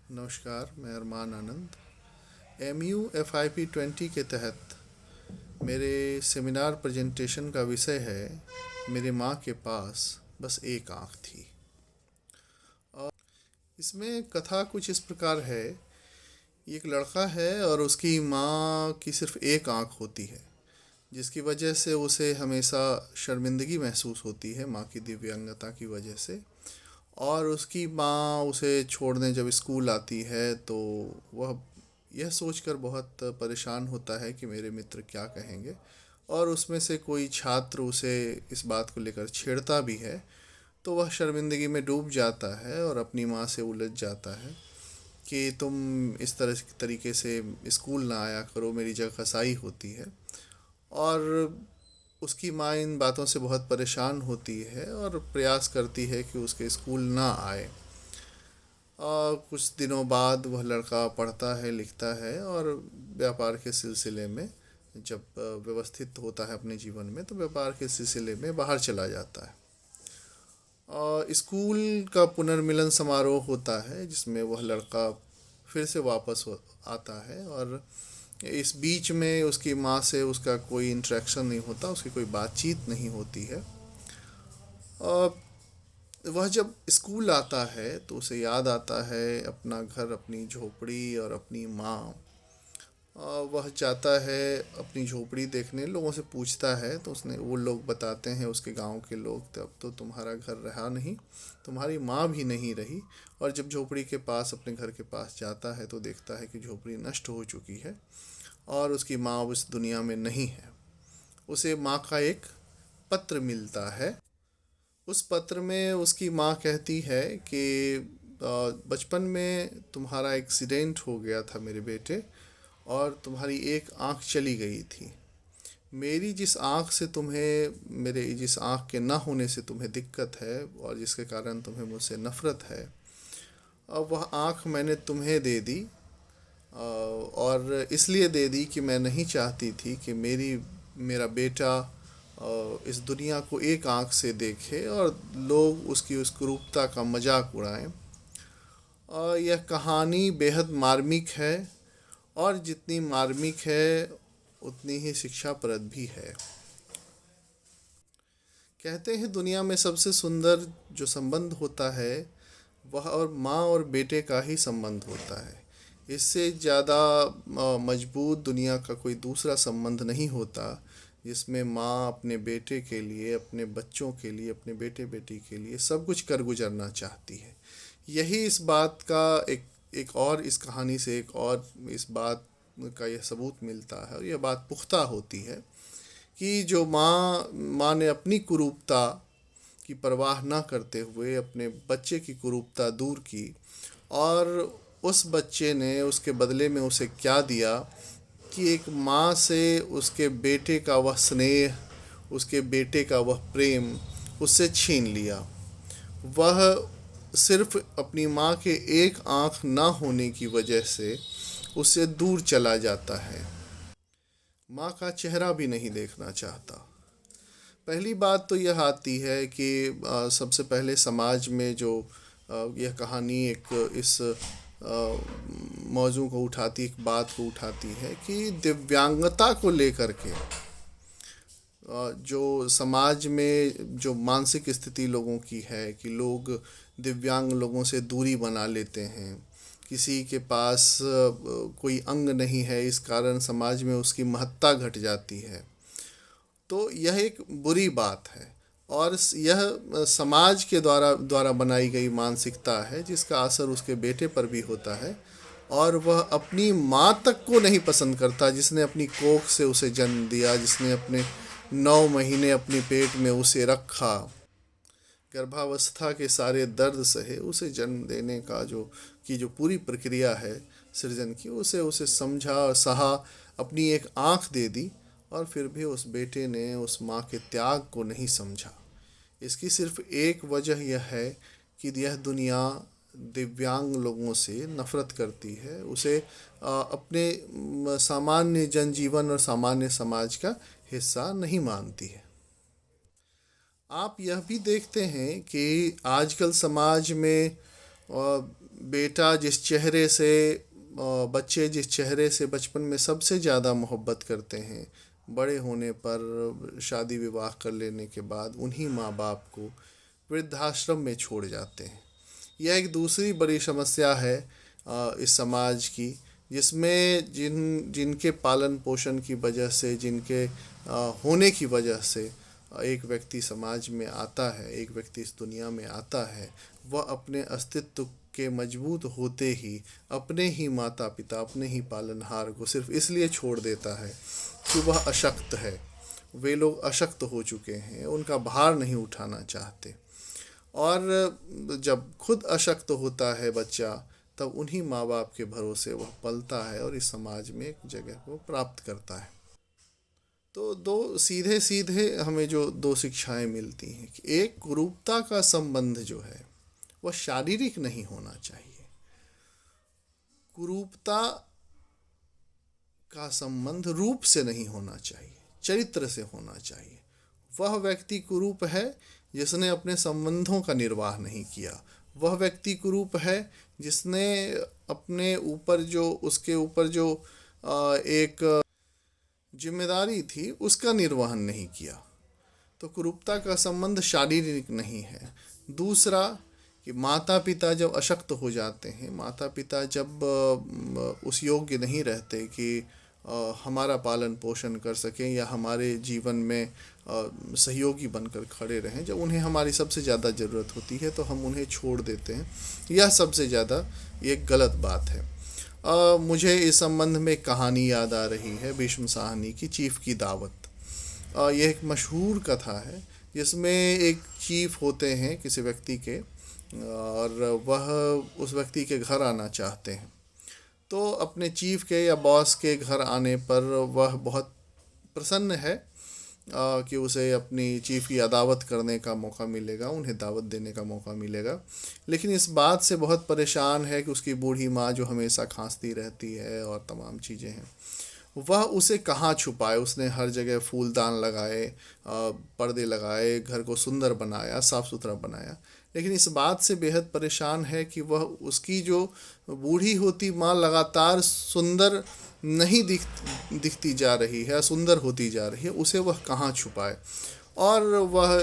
नमस्कार, मैं अरमान आनंद। MUFIP 20 के तहत मेरे सेमिनार प्रेजेंटेशन का विषय है, मेरे माँ के पास बस एक आँख थी। और इसमें कथा कुछ इस प्रकार है। एक लड़का है और उसकी माँ की सिर्फ एक आँख होती है, जिसकी वजह से उसे हमेशा शर्मिंदगी महसूस होती है माँ की दिव्यांगता की वजह से। और उसकी माँ उसे छोड़ने जब स्कूल आती है तो वह यह सोचकर बहुत परेशान होता है कि मेरे मित्र क्या कहेंगे। और उसमें से कोई छात्र उसे इस बात को लेकर छेड़ता भी है, तो वह शर्मिंदगी में डूब जाता है और अपनी माँ से उलझ जाता है कि तुम इस तरह तरीके से स्कूल ना आया करो, मेरी जगह कसाई होती है। और उसकी माँ इन बातों से बहुत परेशान होती है और प्रयास करती है कि उसके स्कूल ना आए। और कुछ दिनों बाद वह लड़का पढ़ता है, लिखता है और व्यापार के सिलसिले में जब व्यवस्थित होता है अपने जीवन में, तो व्यापार के सिलसिले में बाहर चला जाता है। और स्कूल का पुनर्मिलन समारोह होता है जिसमें वह लड़का फिर से वापस आता है। और इस बीच में उसकी माँ से उसका कोई इंटरेक्शन नहीं होता, उसकी कोई बातचीत नहीं होती है। और वह जब स्कूल आता है तो उसे याद आता है अपना घर, अपनी झोपड़ी और अपनी माँ। वह जाता है अपनी झोपड़ी देखने, लोगों से पूछता है तो उसने वो लोग बताते हैं, उसके गांव के लोग, तब तो तुम्हारा घर रहा नहीं, तुम्हारी माँ भी नहीं रही। और जब झोपड़ी के पास, अपने घर के पास जाता है तो देखता है कि झोपड़ी नष्ट हो चुकी है और उसकी माँ उस दुनिया में नहीं है। उसे माँ का एक पत्र मिलता है। उस पत्र में उसकी माँ कहती है कि बचपन में तुम्हारा एक्सीडेंट हो गया था मेरे बेटे, और तुम्हारी एक आँख चली गई थी। मेरी जिस आँख से तुम्हें, मेरे जिस आँख के ना होने से तुम्हें दिक्कत है और जिसके कारण तुम्हें मुझसे नफ़रत है, अब वह आँख मैंने तुम्हें दे दी। और इसलिए दे दी कि मैं नहीं चाहती थी कि मेरा बेटा इस दुनिया को एक आंख से देखे और लोग उसकी उस कुरूपता का मजाक उड़ाएं। और यह कहानी बेहद मार्मिक है, और जितनी मार्मिक है उतनी ही शिक्षाप्रद भी है। कहते हैं दुनिया में सबसे सुंदर जो संबंध होता है वह और माँ और बेटे का ही संबंध होता है। इससे ज़्यादा मजबूत दुनिया का कोई दूसरा संबंध नहीं होता, जिसमें माँ अपने बेटे के लिए, अपने बच्चों के लिए, अपने बेटे बेटी के लिए सब कुछ कर गुजरना चाहती है। यही इस बात का एक और, इस कहानी से एक और इस बात का यह सबूत मिलता है, और यह बात पुख्ता होती है कि जो माँ ने अपनी कुरूपता की परवाह ना करते हुए अपने बच्चे की कुरूपता दूर की, और उस बच्चे ने उसके बदले में उसे क्या दिया कि एक माँ से उसके बेटे का वह स्नेह, उसके बेटे का वह प्रेम उससे छीन लिया। वह सिर्फ अपनी माँ के एक आँख ना होने की वजह से उससे दूर चला जाता है, माँ का चेहरा भी नहीं देखना चाहता। पहली बात तो यह आती है कि सबसे पहले समाज में जो यह कहानी एक इस मौजू को उठाती, एक बात को उठाती है कि दिव्यांगता को लेकर के जो समाज में जो मानसिक स्थिति लोगों की है कि लोग दिव्यांग लोगों से दूरी बना लेते हैं। किसी के पास कोई अंग नहीं है, इस कारण समाज में उसकी महत्ता घट जाती है। तो यह एक बुरी बात है, और यह समाज के द्वारा बनाई गई मानसिकता है जिसका असर उसके बेटे पर भी होता है। और वह अपनी माँ तक को नहीं पसंद करता, जिसने अपनी कोख से उसे जन्म दिया, जिसने अपने 9 महीने अपने पेट में उसे रखा, गर्भावस्था के सारे दर्द सहे, उसे जन्म देने का जो पूरी प्रक्रिया है सृजन की, उसे उसे समझा और सहा, अपनी एक आँख दे दी, और फिर भी उस बेटे ने उस माँ के त्याग को नहीं समझा। इसकी सिर्फ एक वजह यह है कि यह दुनिया दिव्यांग लोगों से नफ़रत करती है, उसे अपने सामान्य जनजीवन और सामान्य समाज का हिस्सा नहीं मानती है। आप यह भी देखते हैं कि आजकल समाज में बेटा जिस चेहरे से बच्चे जिस चेहरे से बचपन में सबसे ज़्यादा मोहब्बत करते हैं, बड़े होने पर शादी विवाह कर लेने के बाद उन्हीं माँ बाप को वृद्धाश्रम में छोड़ जाते हैं। यह एक दूसरी बड़ी समस्या है इस समाज की, जिसमें जिनके पालन पोषण की वजह से, जिनके होने की वजह से एक व्यक्ति समाज में आता है, एक व्यक्ति इस दुनिया में आता है, वह अपने अस्तित्व के मजबूत होते ही अपने ही माता पिता, अपने ही पालनहार को सिर्फ इसलिए छोड़ देता है कि वह अशक्त है। वे लोग अशक्त हो चुके हैं, उनका भार नहीं उठाना चाहते। और जब खुद अशक्त होता है बच्चा, तब उन्हीं माँ बाप के भरोसे वह पलता है और इस समाज में एक जगह को प्राप्त करता है। तो दो सीधे सीधे हमें जो दो शिक्षाएं मिलती हैं कि एक, कुरूपता का संबंध जो है वह शारीरिक नहीं होना चाहिए। कुरूपता का संबंध रूप से नहीं होना चाहिए, चरित्र से होना चाहिए। वह व्यक्ति कुरूप है जिसने अपने संबंधों का निर्वाह नहीं किया। वह व्यक्ति कुरूप है जिसने अपने ऊपर जो, उसके ऊपर जो एक जिम्मेदारी थी उसका निर्वहन नहीं किया। तो कुरूपता का संबंध शारीरिक नहीं है। दूसरा कि माता पिता जब अशक्त हो जाते हैं, माता पिता जब उस योग्य नहीं रहते कि हमारा पालन पोषण कर सकें या हमारे जीवन में सहयोगी बनकर खड़े रहें, जब उन्हें हमारी सबसे ज़्यादा ज़रूरत होती है तो हम उन्हें छोड़ देते हैं, यह सबसे ज़्यादा एक गलत बात है। मुझे इस संबंध में एक कहानी याद आ रही है, भीष्म साहनी की चीफ की दावत। यह एक मशहूर कथा है जिसमें एक चीफ होते हैं किसी व्यक्ति के, और वह उस व्यक्ति के घर आना चाहते हैं। तो अपने चीफ के या बॉस के घर आने पर वह बहुत प्रसन्न है कि उसे अपनी चीफ की दावत करने का मौका मिलेगा, उन्हें दावत देने का मौका मिलेगा। लेकिन इस बात से बहुत परेशान है कि उसकी बूढ़ी माँ जो हमेशा खांसती रहती है और तमाम चीज़ें हैं, वह उसे कहाँ छुपाए। उसने हर जगह फूलदान लगाए, पर्दे लगाए, घर को सुंदर बनाया, साफ़ सुथरा बनाया, लेकिन इस बात से बेहद परेशान है कि वह, उसकी जो बूढ़ी होती माँ लगातार सुंदर नहीं दिखती जा रही है, सुंदर होती जा रही है, उसे वह कहाँ छुपाए। और वह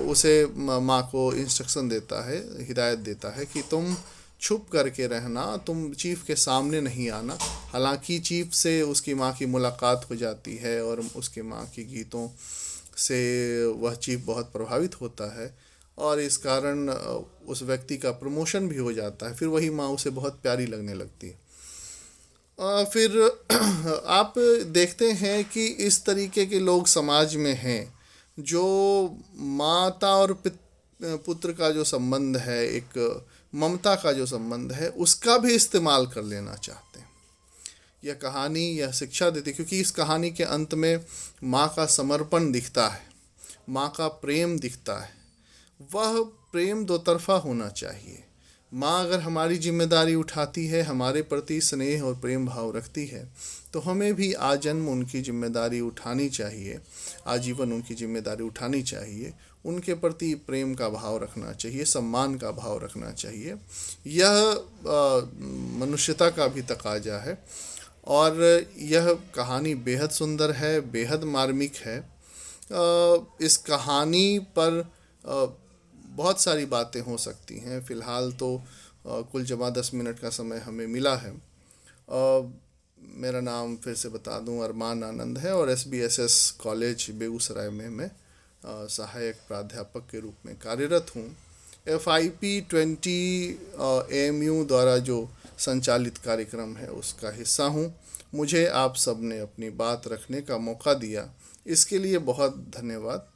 उसे माँ को इंस्ट्रक्शन देता है, हिदायत देता है कि तुम छुप करके रहना, तुम चीफ के सामने नहीं आना। हालांकि चीफ से उसकी माँ की मुलाकात हो जाती है और उसके माँ के गीतों से वह चीफ बहुत प्रभावित होता है और इस कारण उस व्यक्ति का प्रमोशन भी हो जाता है। फिर वही माँ उसे बहुत प्यारी लगने लगती है। फिर आप देखते हैं कि इस तरीके के लोग समाज में हैं जो माता और पुत्र का जो संबंध है, एक ममता का जो संबंध है, उसका भी इस्तेमाल कर लेना चाहते हैं। यह कहानी यह शिक्षा देती है, क्योंकि इस कहानी के अंत में माँ का समर्पण दिखता है, माँ का प्रेम दिखता है। वह प्रेम दो तरफा होना चाहिए। माँ अगर हमारी जिम्मेदारी उठाती है, हमारे प्रति स्नेह और प्रेम भाव रखती है, तो हमें भी आजन्म उनकी जिम्मेदारी उठानी चाहिए, आजीवन उनकी जिम्मेदारी उठानी चाहिए, उनके प्रति प्रेम का भाव रखना चाहिए, सम्मान का भाव रखना चाहिए। यह मनुष्यता का भी तकाजा है और यह कहानी बेहद सुंदर है, बेहद मार्मिक है। इस कहानी पर बहुत सारी बातें हो सकती हैं। फ़िलहाल तो कुल जमा 10 मिनट का समय हमें मिला है। मेरा नाम फिर से बता दूं, अरमान आनंद है और SBSS कॉलेज बेगूसराय में मैं सहायक प्राध्यापक के रूप में कार्यरत हूं। FIP20 AMU द्वारा जो संचालित कार्यक्रम है उसका हिस्सा हूं। मुझे आप सब ने अपनी बात रखने का मौका दिया, इसके लिए बहुत धन्यवाद।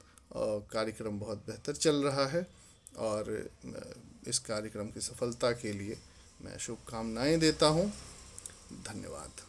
कार्यक्रम बहुत बेहतर चल रहा है और इस कार्यक्रम की सफलता के लिए मैं शुभकामनाएं देता हूं। धन्यवाद।